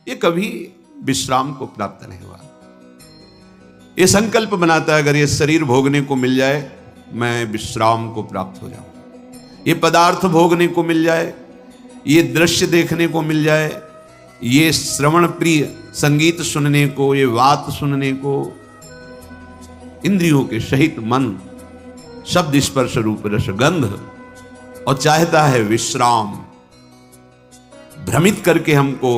ये कभी विश्राम को प्राप्त नहीं हुआ। ये संकल्प बनाता है अगर ये शरीर भोगने को मिल जाए मैं विश्राम को प्राप्त हो जाऊं, ये पदार्थ भोगने को मिल जाए, ये दृश्य देखने को मिल जाए, ये श्रवण प्रिय संगीत सुनने को, ये वात सुनने को, इंद्रियों के सहित मन शब्द स्पर्श रूप रस गंध, और चाहता है विश्राम। भ्रमित करके हमको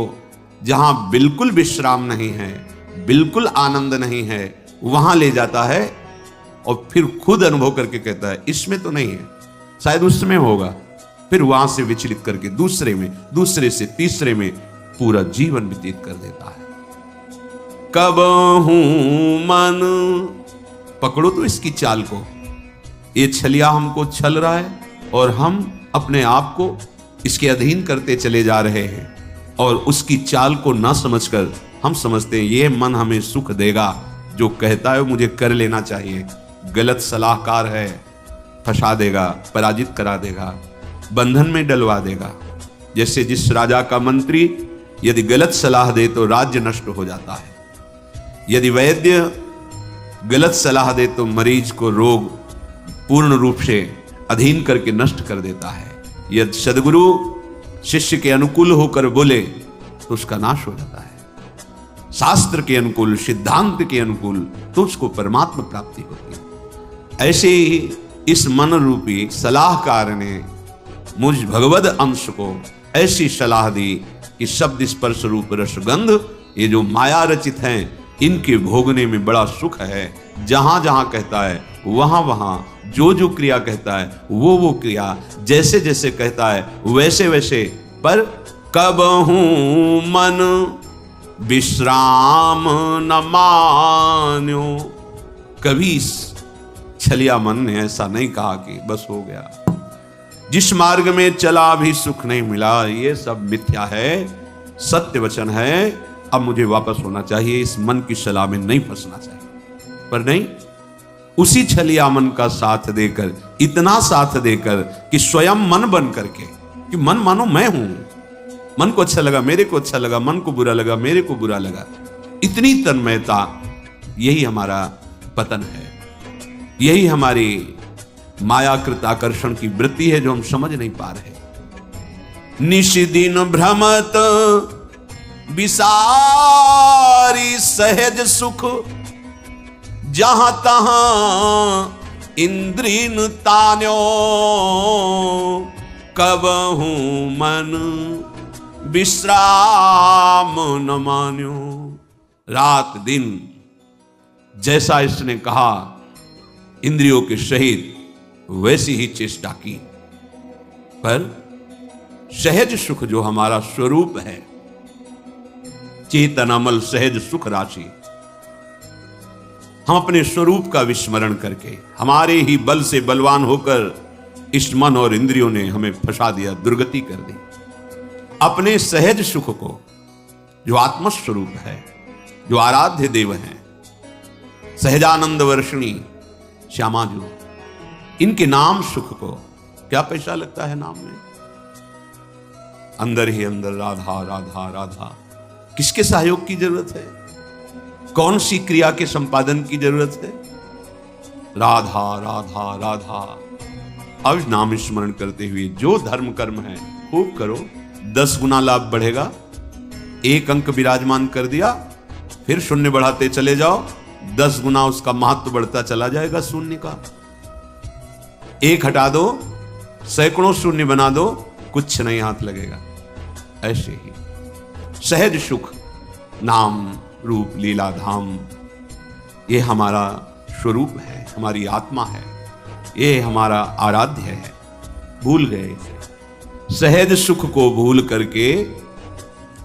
जहां बिल्कुल विश्राम नहीं है, बिल्कुल आनंद नहीं है, वहां ले जाता है और फिर खुद अनुभव करके कहता है इसमें तो नहीं है, शायद उसमें होगा। फिर वहां से विचलित करके दूसरे में, दूसरे से तीसरे में पूरा जीवन व्यतीत कर देता है। कब हूं मन, पकड़ो तो इसकी चाल को। ये छलिया हमको छल रहा है और हम अपने आप को इसके अधीन करते चले जा रहे हैं, और उसकी चाल को ना समझकर हम समझते हैं ये मन हमें सुख देगा, जो कहता है मुझे कर लेना चाहिए। गलत सलाहकार है, फंसा देगा, पराजित करा देगा, बंधन में डलवा देगा। जैसे जिस राजा का मंत्री यदि गलत सलाह दे तो राज्य नष्ट हो जाता है, यदि वैद्य गलत सलाह दे तो मरीज को रोग पूर्ण रूप से अधीन करके नष्ट कर देता है। यदि सद्गुरु शिष्य के अनुकूल होकर बोले तो उसका नाश हो जाता है, शास्त्र के अनुकूल, सिद्धांत के अनुकूल तो उसको परमात्मा प्राप्ति होती है। ऐसे ही इस मन रूपी सलाहकार ने मुझ भगवद अंश को ऐसी सलाह दी कि शब्द स्पर्श रूप रस गंध, ये जो माया रचित हैं, इनके भोगने में बड़ा सुख है। जहां जहां कहता है वहां वहां, जो जो क्रिया कहता है वो क्रिया, जैसे जैसे कहता है वैसे वैसे। पर कब हूं मन विश्राम न मान्यो, कभी इस छलिया मन ने ऐसा नहीं कहा कि बस हो गया, जिस मार्ग में चला भी सुख नहीं मिला, ये सब मिथ्या है, सत्य वचन है, अब मुझे वापस होना चाहिए, इस मन की सलाह में नहीं फंसना चाहिए। पर नहीं, उसी छलिया मन का साथ देकर, इतना साथ देकर कि स्वयं मन बन करके, कि मन मानो मैं हूं, मन को अच्छा लगा मेरे को अच्छा लगा, मन को बुरा लगा मेरे को बुरा लगा, इतनी तन्मयता, यही हमारा पतन है, यही हमारी मायाकृत आकर्षण की वृत्ति है जो हम समझ नहीं पा रहे। निशिदिन भ्रमत विसारी सहज सुख, जहां तहां इंद्रिन तान्यो, कब हूं मन विश्राम न मान्यो। रात दिन जैसा इसने कहा इंद्रियों के सहित वैसी ही चेष्टा की, पर सहज सुख जो हमारा स्वरूप है, चेतन अमल सहज सुख राशि, हम अपने स्वरूप का विस्मरण करके हमारे ही बल से बलवान होकर इस मन और इंद्रियों ने हमें फंसा दिया, दुर्गति कर दी। अपने सहज सुख को, जो आत्मस्वरूप है, जो आराध्य देव हैं, सहजानंद वर्षिणी श्यामा जी, इनके नाम सुख को, क्या पैसा लगता है नाम में, अंदर ही अंदर राधा राधा राधा। किसके सहयोग की जरूरत है, कौन सी क्रिया के संपादन की जरूरत है, राधा राधा राधा। अब नाम स्मरण करते हुए जो धर्म कर्म है खूब करो, 10 गुना लाभ बढ़ेगा। 1 अंक विराजमान कर दिया, फिर शून्य बढ़ाते चले जाओ, 10 गुना उसका महत्व बढ़ता चला जाएगा शून्य का। 1 हटा दो, सैकड़ों शून्य बना दो, कुछ नहीं हाथ लगेगा। ऐसे ही सहज सुख, नाम रूप लीला धाम, ये हमारा स्वरूप है, हमारी आत्मा है, ये हमारा आराध्य है। भूल गए इसे, सहज सुख को भूल करके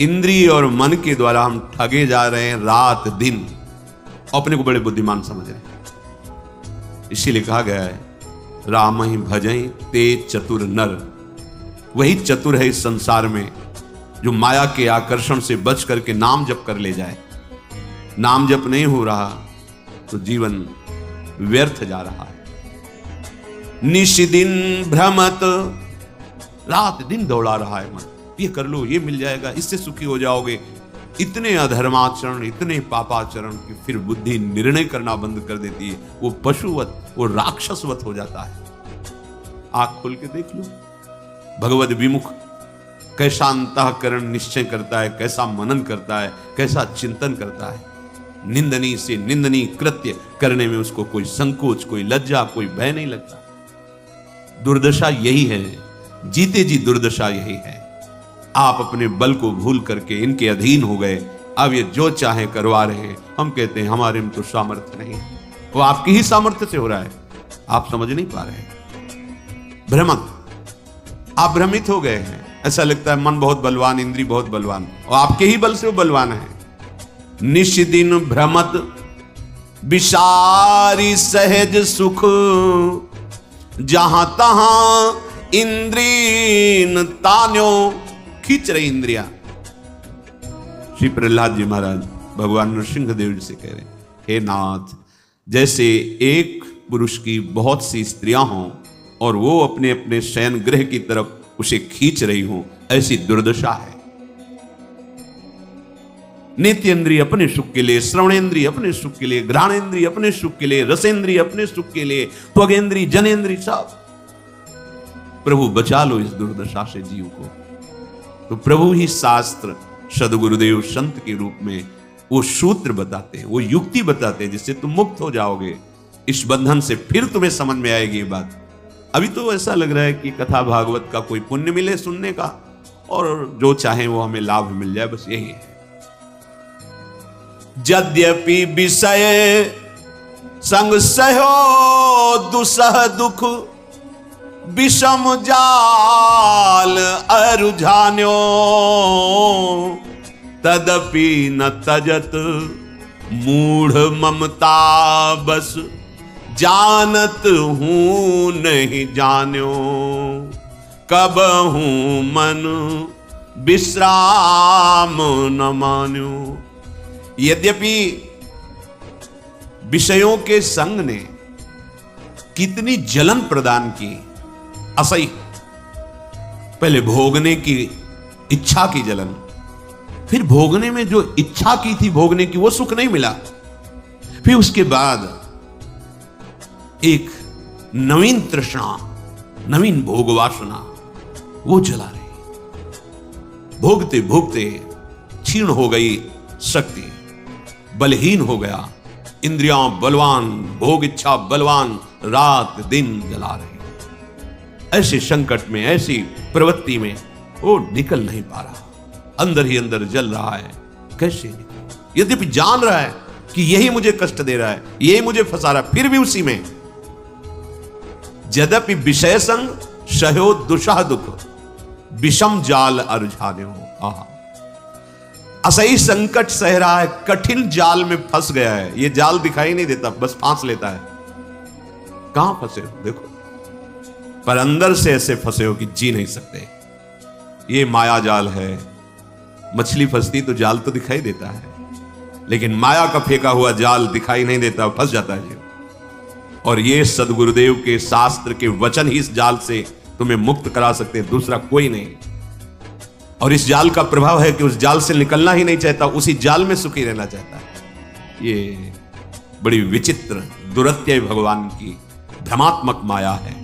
इंद्रिय और मन के द्वारा हम ठगे जा रहे हैं रात दिन, अपने को बड़े बुद्धिमान समझ रहे हैं। इसीलिए कहा गया है राम ही भजई ते चतुर नर। वही चतुर है इस संसार में जो माया के आकर्षण से बच करके नाम जप कर ले जाए। नाम जप नहीं हो रहा तो जीवन व्यर्थ जा रहा है। निशिदिन भ्रमत, रात दिन दौड़ा रहा है मन, ये कर लो, ये मिल जाएगा, इससे सुखी हो जाओगे, इतने अधर्माचरण, इतने पापाचरण कि फिर बुद्धि निर्णय करना बंद कर देती है। वो पशुवत, वो राक्षसवत हो जाता है। आंख खोल के देख लो, भगवद विमुख कैसा अंतःकरण निश्चय करता है, कैसा मनन करता है, कैसा चिंतन करता है। निंदनीय से निंदनीय कृत्य करने में उसको कोई संकोच, कोई लज्जा, कोई भय नहीं लगता। दुर्दशा यही है, जीते जी दुर्दशा यही है। आप अपने बल को भूल करके इनके अधीन हो गए। अब ये जो चाहे करवा रहे हैं। हम कहते हैं हमारे में तो सामर्थ्य नहीं है। वो आपकी ही सामर्थ्य से हो रहा है, आप समझ नहीं पा रहे। भ्रमक, आप भ्रमित हो गए हैं। ऐसा लगता है मन बहुत बलवान, इंद्री बहुत बलवान, और आपके ही बल से वो बलवान है। निशिदिन भ्रमत विसारी सहज सुख, जहां तहां इंद्रीन तान्यो। खींच रही इंद्रिया। श्री प्रहलाद जी महाराज भगवान नृसिंह देव जी से कह रहे हैं, हे नाथ, जैसे एक पुरुष की बहुत सी स्त्रियां हों और वो अपने अपने शयन गृह की तरफ उसे खींच रही हों, ऐसी दुर्दशा है। नेत्रेंद्रिय अपने सुख के लिए, श्रवणेंद्रिय अपने सुख के लिए, घ्राणेंद्रिय अपने सुख के लिए, रसेंद्रिय अपने सुख के लिए, त्वगेंद्रिय, जनेंद्रिय, सब। प्रभु बचा लो इस दुर्दशा से जीव को। तो प्रभु ही शास्त्र, सदगुरुदेव संत के रूप में वो सूत्र बताते हैं, वो युक्ति बताते हैं, जिससे तुम मुक्त हो जाओगे इस बंधन से। फिर तुम्हें समझ में आएगी ये बात। अभी तो ऐसा लग रहा है कि कथा भागवत का कोई पुण्य मिले सुनने का, और जो चाहे वो हमें लाभ मिल जाए, बस यही है। यद्यपि विषय संग सहो दुसह दुख, विषम जाल अरुझान्यो। तदपि न तजत मूढ़ ममता बस, जानत हूं नहीं जान्यो। कब हूं मन विश्राम न मान्यो। यद्यपि विषयों के संग ने कितनी जलन प्रदान की, असही। पहले भोगने की इच्छा की जलन, फिर भोगने में जो इच्छा की थी भोगने की, वो सुख नहीं मिला। फिर उसके बाद एक नवीन तृष्णा, नवीन भोग वासना, वो जला रही। भोगते भोगते क्षीण हो गई शक्ति, बलहीन हो गया, इंद्रियां बलवान, भोग इच्छा बलवान, रात दिन जला रही। ऐसे संकट में, ऐसी प्रवृत्ति में वो निकल नहीं पा रहा, अंदर ही अंदर जल रहा है। कैसे निकले? यद्यपि जान रहा है कि यही मुझे कष्ट दे रहा है, यही मुझे फंसा रहा है, फिर भी उसी में। यद्यपि विषय संग सहो दुषह दुख, विषम जाल अरुझान्यो। आहा, असही संकट सह रहा है, कठिन जाल में फंस गया है। ये जाल दिखाई नहीं देता, बस फांस लेता है। कहां फंसे हो देखो, पर अंदर से ऐसे फंसे हो कि जी नहीं सकते। ये माया जाल है। मछली फंसती तो जाल तो दिखाई देता है, लेकिन माया का फेंका हुआ जाल दिखाई नहीं देता, फंस जाता है जीव। और ये सदगुरुदेव के शास्त्र के वचन ही इस जाल से तुम्हें मुक्त करा सकते हैं, दूसरा कोई नहीं। और इस जाल का प्रभाव है कि उस जाल से निकलना ही नहीं चाहता, उसी जाल में सुखी रहना चाहता है। ये बड़ी विचित्र दुरत्य भगवान की भ्रमात्मक माया है।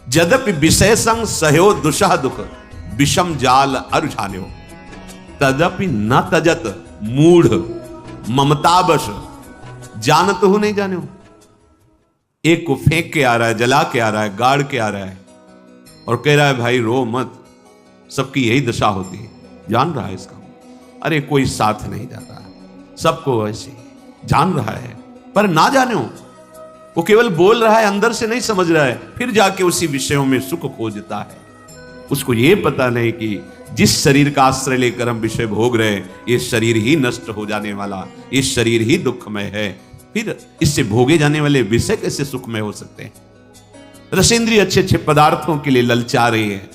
यद्यपि विषय संग सहो दुषह दुख, विषम जाल अरुझान्यो। तदपि न तजत मूढ़ ममतावश, जानत हो नहीं जान्यो। एक को फेंक के आ रहा है, जला के आ रहा है, गाड़ के आ रहा है, और कह रहा है भाई रो मत, सबकी यही दशा होती है। जान रहा है इसका, अरे कोई साथ नहीं जाता, सबको ऐसे जान रहा है, पर ना जानो। वो केवल बोल रहा है, अंदर से नहीं समझ रहा है, फिर जाके उसी विषयों में सुख खोजता है। उसको ये पता नहीं कि जिस शरीर का आश्रय लेकर हम विषय भोग रहे हैं, ये शरीर ही नष्ट हो जाने वाला, ये शरीर ही दुखमय है। फिर इससे भोगे जाने वाले विषय कैसे सुखमय हो सकते हैं? रसेंद्रिय अच्छे अच्छे पदार्थों के लिए ललचा रही है,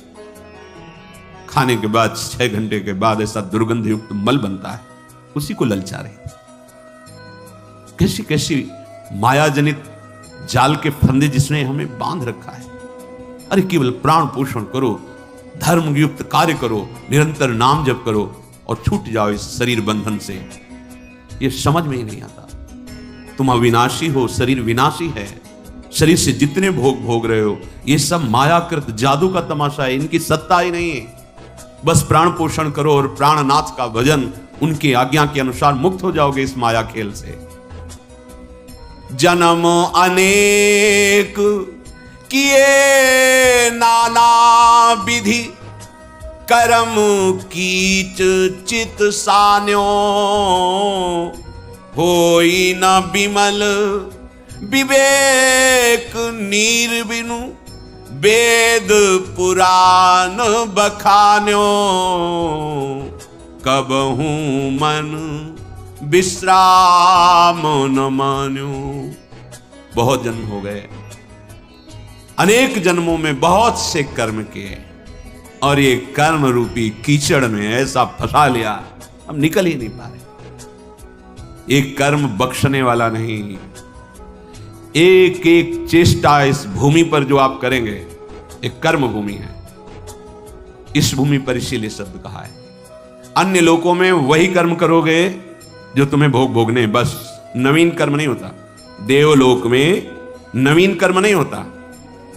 खाने के बाद 6 घंटे के बाद ऐसा दुर्गंध युक्त मल बनता है, उसी को ललचा रही है। कैसी कैसी माया जनित जाल के फंदे जिसने हमें बांध रखा है। अरे केवल प्राण पोषण करो, धर्म युक्त कार्य करो, निरंतर नाम जप करो, और छूट जाओ इस शरीर बंधन से। ये समझ में ही नहीं आता। तुम अविनाशी हो, शरीर विनाशी है। शरीर से जितने भोग भोग रहे हो ये सब मायाकृत जादू का तमाशा है, इनकी सत्ता ही नहीं है। बस प्राण पोषण करो और प्राणनाथ का भजन, उनकी आज्ञा के अनुसार मुक्त हो जाओगे इस माया खेल से। जन्म अनेक किए नाना विधि, कर्म कीच चित सान्यो, होई न विमल विवेक नीर बिनु, वेद पुराण बखान्यो, कबहू मन विश्राम न मान्यो। बहुत जन्म हो गए, अनेक जन्मों में बहुत से कर्म किए और ये कर्म रूपी कीचड़ में ऐसा फंसा लिया, हम निकल ही नहीं पा रहे। एक कर्म बख्शने वाला नहीं, एक एक चेष्टा इस भूमि पर जो आप करेंगे एक कर्म भूमि है। इस भूमि पर इसीलिए शब्द कहा है। अन्य लोकों में वही कर्म करोगे जो तुम्हें भोग भोगने, बस नवीन कर्म नहीं होता। देवलोक में नवीन कर्म नहीं होता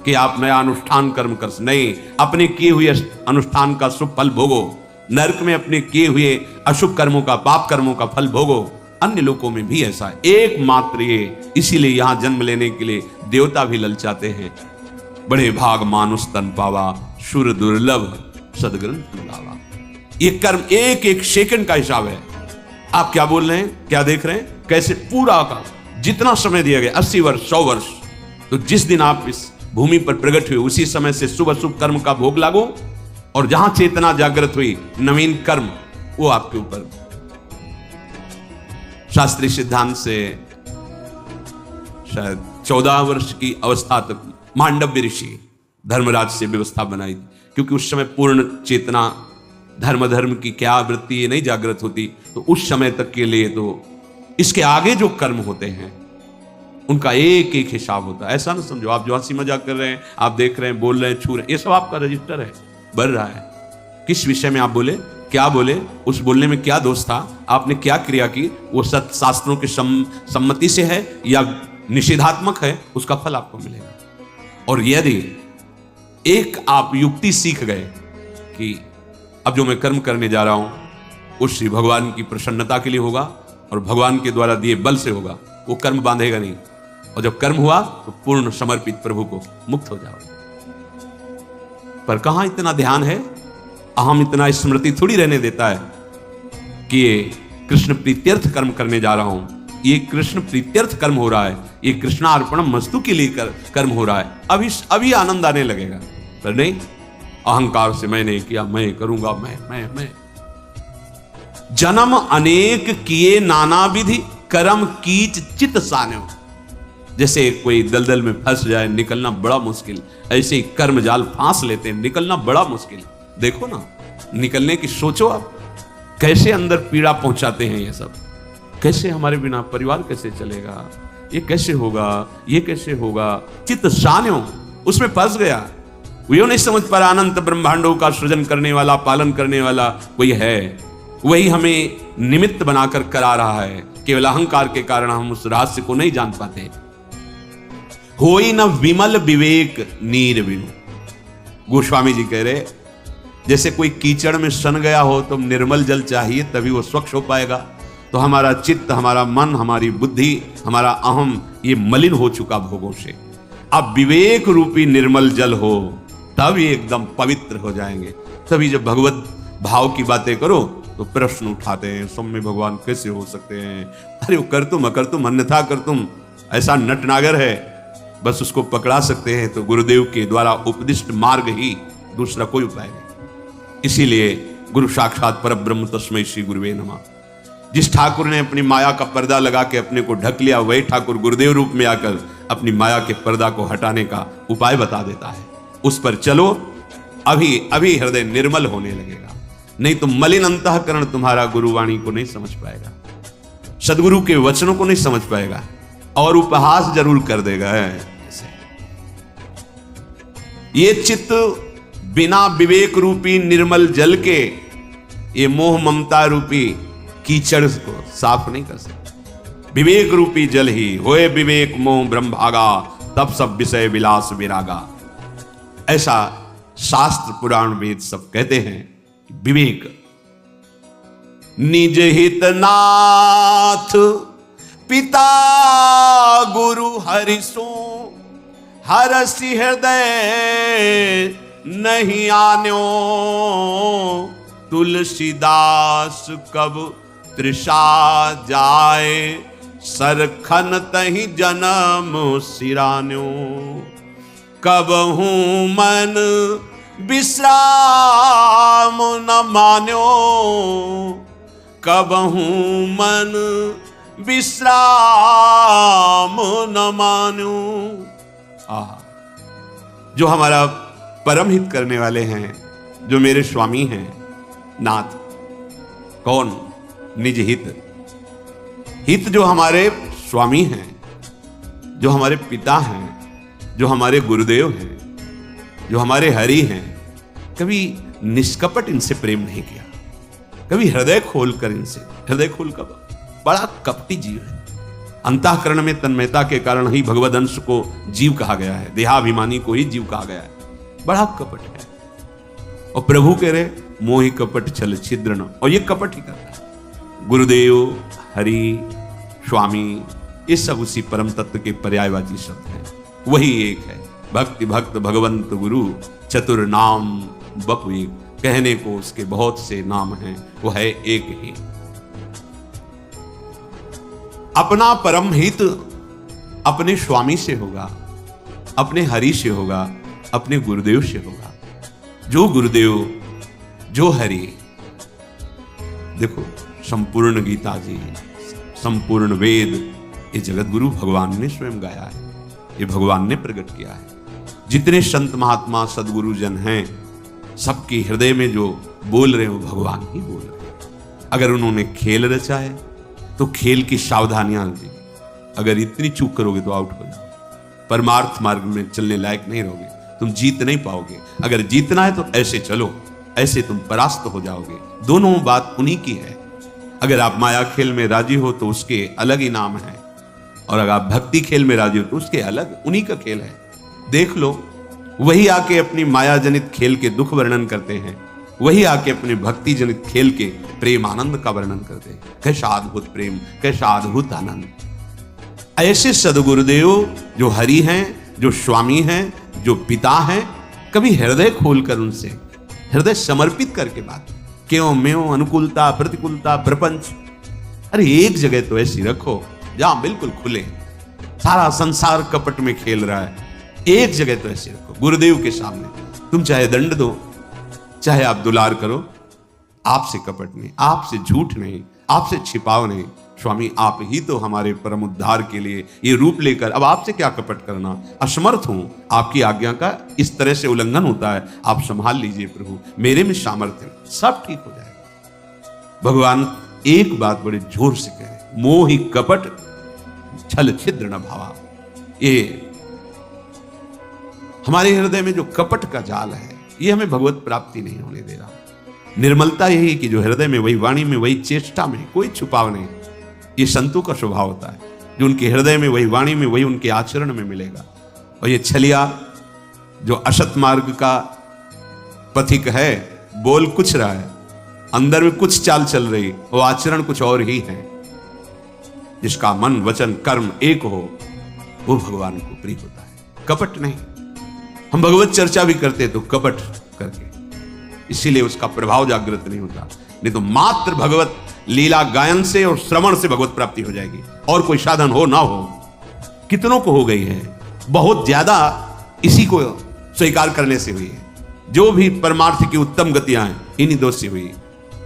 कि आप नया अनुष्ठान कर्म कर, नहीं, अपने किए हुए अनुष्ठान का शुभ फल भोगो। नरक में अपने किए हुए अशुभ कर्मों का, पाप कर्मों का फल भोगो। अन्य लोकों में भी ऐसा है, एकमात्र ये। इसीलिए यहां जन्म लेने के लिए देवता भी ललचाते हैं। बड़े भाग मानुष तन पावा, सुर दुर्लभ सदग्रंथ लावा। ये कर्म एक एक सेकंड का हिसाब है। आप क्या बोल रहे हैं, क्या देख रहे हैं, कैसे पूरा का जितना समय दिया गया 80 वर्ष 100 वर्ष, तो जिस दिन आप इस भूमि पर प्रकट हुए उसी समय से शुभ अशुभ कर्म का भोग लागो, और जहां चेतना जागृत हुई नवीन कर्म वो आपके ऊपर। शास्त्रीय सिद्धांत से शायद 14 वर्ष की अवस्था तक मांडव्य ऋषि धर्मराज से व्यवस्था बनाई थी, क्योंकि उस समय पूर्ण चेतना धर्म की क्या वृत्ति ये नहीं जागृत होती, तो उस समय तक के लिए तो इसके आगे जो कर्म होते हैं उनका एक एक हिसाब होता है। ऐसा ना समझो आप जो हंसी मजाक कर रहे हैं, आप देख रहे हैं, बोल रहे हैं, छू रहे हैं, ये सब आपका रजिस्टर है, बढ़ रहा है। किस विषय में आप बोले, क्या बोले, उस बोलने में क्या दोष था, आपने क्या क्रिया की, वो सत्य शास्त्रों की सम्मति से है या निषेधात्मक है, उसका फल आपको मिलेगा। और यदि एक आप युक्ति सीख गए कि अब जो मैं कर्म करने जा रहा हूं वो श्री भगवान की प्रसन्नता के लिए होगा और भगवान के द्वारा दिए बल से होगा, वो कर्म बांधेगा नहीं, और जब कर्म हुआ तो पूर्ण समर्पित प्रभु को मुक्त हो जाओ। पर कहां इतना ध्यान है, अहम इतना स्मृति थोड़ी रहने देता है कि ये कृष्ण प्रीत्यर्थ कर्म करने जा रहा हूं, ये कृष्ण प्रीत्यर्थ कर्म हो रहा है, ये कृष्णार्पणम मस्तु के लिए कर्म हो रहा है, अभी आनंद आने लगेगा। पर नहीं, अहंकार से मैं नहीं किया, मैं करूंगा, मैं। जन्म अनेक किए नाना विधि, कर्म कीच चित सान्यो। जैसे कोई दलदल में फंस जाए, निकलना बड़ा मुश्किल, ऐसे ही कर्म जाल फांस लेते हैं, निकलना बड़ा मुश्किल। देखो ना, निकलने की सोचो आप, कैसे अंदर पीड़ा पहुंचाते हैं ये सब। कैसे हमारे बिना परिवार कैसे चलेगा, ये कैसे होगा, ये कैसे होगा। चित सान्यो, उसमें फंस गया। वो नहीं समझ पा रहा अनंत ब्रह्मांडों का सृजन करने वाला, पालन करने वाला कोई है, वही हमें निमित्त बनाकर करा रहा है। केवल अहंकार के कारण हम उस रहस्य को नहीं जान पाते। होई न विमल विवेक नीर बिनु। गोस्वामी जी कह रहे, जैसे कोई कीचड़ में सन गया हो तो निर्मल जल चाहिए तभी वो स्वच्छ हो पाएगा। तो हमारा चित्त, हमारा मन, हमारी बुद्धि, हमारा अहम ये मलिन हो चुका भोगों से। अब विवेक रूपी निर्मल जल हो तब ये एकदम पवित्र हो जाएंगे। तभी जब भगवत भाव की बातें करो तो प्रश्न उठाते हैं, सौम्य भगवान कैसे हो सकते हैं, अरे वो कर तुम अकर तुम अन्यथा कर तुम, ऐसा नटनागर है, बस उसको पकड़ा सकते हैं तो गुरुदेव के द्वारा उपदिष्ट मार्ग ही, दूसरा कोई उपाय नहीं। इसीलिए गुरु साक्षात परब्रह्म तस्मै श्री गुरुवे नमः। जिस ठाकुर ने अपनी माया का पर्दा लगा के अपने को ढक लिया, वही ठाकुर गुरुदेव रूप में आकर अपनी माया के पर्दा को हटाने का उपाय बता देता है। उस पर चलो, अभी हृदय निर्मल होने लगेगा। नहीं तो मलिन अंतःकरण तुम्हारा गुरुवाणी को नहीं समझ पाएगा, सदगुरु के वचनों को नहीं समझ पाएगा, और उपहास जरूर कर देगा। ये चित्त बिना विवेक रूपी निर्मल जल के ये मोह ममता रूपी कीचड़ को साफ नहीं कर सकते। विवेक रूपी जल ही होए विवेक मोह ब्रह्म भागा, तब सब विषय विलास विरागा। ऐसा शास्त्र पुराण वेद सब कहते हैं। विवेक निज हित नाथ पिता गुरु हरिसो, हरसि हृदय नहीं आन्यो, तुलसीदास कब तृषा जाए, सरखन तहि जन्म सिरान्यो। कब हूं मन विश्राम न मान्यो, कब हूं मन विश्राम न मान्यो। जो हमारा परम हित करने वाले हैं, जो मेरे स्वामी हैं नाथ। कौन? निज हित। हित जो हमारे स्वामी हैं, जो हमारे पिता हैं, जो हमारे गुरुदेव हैं, जो हमारे हरि हैं, कभी निष्कपट इनसे प्रेम नहीं किया, कभी हृदय खोलकर इनसे। हृदय खोल कर बड़ा कपटी जीव है। अंतःकरण में तन्मयता के कारण ही भगवद अंश को जीव कहा गया है, देहाभिमानी को ही जीव कहा गया है। बड़ा कपट है। और प्रभु कह रहे मोहि कपट छल छिद्र न, और ये कपट ही करता है। गुरुदेव, हरि, स्वामी, ये सब उसी परम तत्व के पर्यायवाची शब्द हैं। वही एक है। भक्ति भक्त भगवंत गुरु चतुर नाम बपु एक। कहने को उसके बहुत से नाम हैं, वो है एक ही। अपना परम हित अपने स्वामी से होगा, अपने हरि से होगा, अपने गुरुदेव से होगा। जो गुरुदेव, जो हरि। देखो, संपूर्ण गीता जी, संपूर्ण वेद, ये जगत गुरु भगवान ने स्वयं गाया है, ये भगवान ने प्रकट किया है। जितने संत महात्मा सदगुरु जन हैं, सबके हृदय में जो बोल रहे हो भगवान ही बोल रहे हैं। अगर उन्होंने खेल रचा है तो खेल की सावधानियां ली। अगर इतनी चूक करोगे तो आउट हो जाओगे, परमार्थ मार्ग में चलने लायक नहीं रहोगे, तुम जीत नहीं पाओगे। अगर जीतना है तो ऐसे चलो, ऐसे तुम परास्त हो जाओगे। दोनों बात उन्हीं की है। अगर आप माया खेल में राजी हो तो उसके अलग इनाम है, और अगर आप भक्ति खेल में राजी हो तो उसके अलग, उन्हीं का खेल है। देख लो, वही आके अपनी माया जनित खेल के दुख वर्णन करते हैं, वही आके अपने भक्ति जनित खेल के प्रेम आनंद का वर्णन करते हैं। कैसा अद्भुत प्रेम, कैसा अद्भुत आनंद। ऐसे सदगुरुदेव जो हरि हैं, जो स्वामी हैं, जो पिता हैं, कभी हृदय खोलकर उनसे हृदय समर्पित करके बात। क्यों म्यों अनुकूलता प्रतिकूलता प्रपंच, अरे एक जगह तो ऐसी रखो जहां बिल्कुल खुले। सारा संसार कपट में खेल रहा है, एक जगह तो ऐसी रखो गुरुदेव के सामने। तुम चाहे दंड दो, चाहे आप दुलार करो, आपसे कपट नहीं, आपसे झूठ नहीं, आपसे छिपाव नहीं। स्वामी आप ही तो हमारे परम उद्धार के लिए ये रूप लेकर, अब आपसे क्या कपट करना, असमर्थ हूं। आपकी आज्ञा का इस तरह से उल्लंघन होता है, आप संभाल लीजिए प्रभु, मेरे में सामर्थ्य, सब ठीक हो जाएगा। भगवान एक बात बड़े जोर से कह रहे, मोहि कपट छल छिद्र न भावा। ये हमारे हृदय में जो कपट का जाल है, ये हमें भगवत प्राप्ति नहीं होने दे रहा। निर्मलता यही कि जो हृदय में, वही वाणी में, वही चेष्टा में, कोई छुपाव नहीं। ये संतों का स्वभाव होता है, जो उनके हृदय में, वही वाणी में, वही उनके आचरण में मिलेगा। और ये छलिया जो असत मार्ग का पथिक है, बोल कुछ रहा है, अंदर में कुछ चाल चल रही, वो आचरण कुछ और ही है। जिसका मन वचन कर्म एक हो, वो भगवान को प्रिय होता है, कपट नहीं। हम भगवत चर्चा भी करते तो कपट करके, इसीलिए उसका प्रभाव जागृत नहीं होता। नहीं तो मात्र भगवत लीला गायन से और श्रवण से भगवत प्राप्ति हो जाएगी, और कोई साधन हो ना हो। कितनों को हो गई है, बहुत ज्यादा इसी को स्वीकार करने से हुई है। जो भी परमार्थ की उत्तम गतियां हैं, इन्हीं दो से हुई।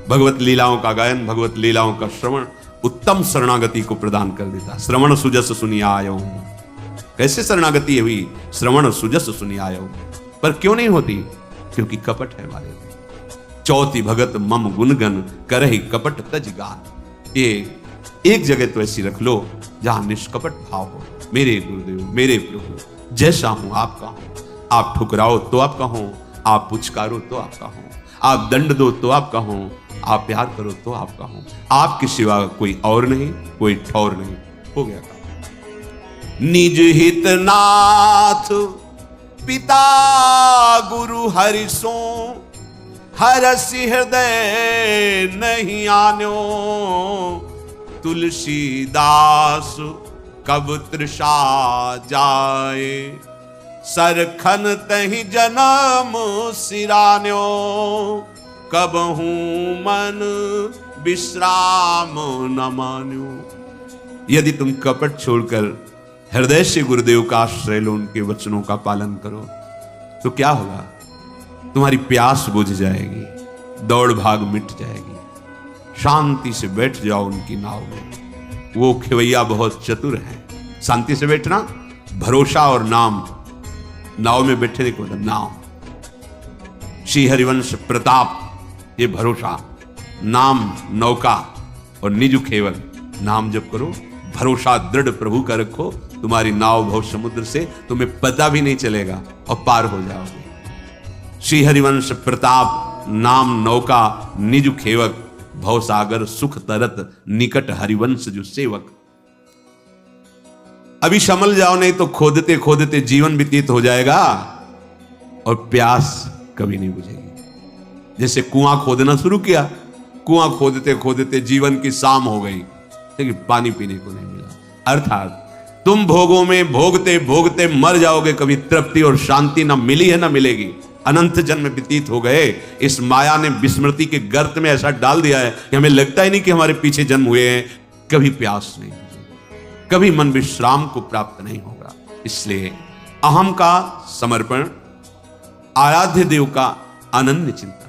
भगवत लीलाओं का गायन, भगवत लीलाओं का श्रवण उत्तम शरणागति को प्रदान कर देता। श्रवण सुजस सुनी आयो। कैसे शरणागति हुई? श्रवण सुजस सुनी आयो। पर क्यों नहीं होती? क्योंकि कपट है हमारे में। चौथी भगत मम गुणगन करहि कपट तज गान। ये एक जगह तो ऐसी रख लो जहां निष्कपट भाव हो। मेरे गुरुदेव, मेरे प्रभु, जैसा हूं आपका हूं। आप ठुकराओ तो आपका हूं, आप पुचकारो तो आपका हूं, आप दंड दो तो आपका हूं, आप प्यार करो तो आपका हूं, आपके सिवा कोई और नहीं, कोई ठौर नहीं। हो गया काम। निज हित नाथ पिता गुरु हरि सो, हरसि हृदय नहीं आन्यो, तुलसीदास कब तृषा जाए, सरखन तहि जन्म सिरान्यो, कब हूं मन विश्राम न मान्यो। यदि तुम कपट छोड़कर हृदय से गुरुदेव का आश्रय लो, उनके वचनों का पालन करो, तो क्या होगा? तुम्हारी प्यास बुझ जाएगी, दौड़ भाग मिट जाएगी। शांति से बैठ जाओ उनकी नाव में। वो खेवैया बहुत चतुर है। शांति से बैठना, भरोसा और नाम, नाव में बैठने को नाव। श्री हरिवंश प्रताप ये भरोसा, नाम नौका और निज खेवल। नाम जप करो, भरोसा दृढ़ प्रभु का रखो, तुम्हारी नाव भव समुद्र से तुम्हें पता भी नहीं चलेगा और पार हो जाओगे। श्री हरिवंश प्रताप, नाम नौका निज खेवक, भव सागर सुख तरत, निकट हरिवंश जो सेवक। अभी संभल जाओ, नहीं तो खोदते खोदते जीवन व्यतीत हो जाएगा और प्यास कभी नहीं बुझेगी। जैसे कुआं खोदना शुरू किया, कुआं खोदते खोदते जीवन की शाम हो गई, लेकिन पानी पीने को नहीं मिला। अर्थात तुम भोगों में भोगते भोगते मर जाओगे, कभी तृप्ति और शांति ना मिली है ना मिलेगी। अनंत जन्म व्यतीत हो गए, इस माया ने विस्मृति के गर्त में ऐसा डाल दिया है कि हमें लगता ही नहीं कि हमारे पीछे जन्म हुए हैं। कभी प्यास नहीं, कभी मन विश्राम को प्राप्त नहीं होगा। इसलिए अहम का समर्पण, आराध्य देव का अनन्य चिंतन,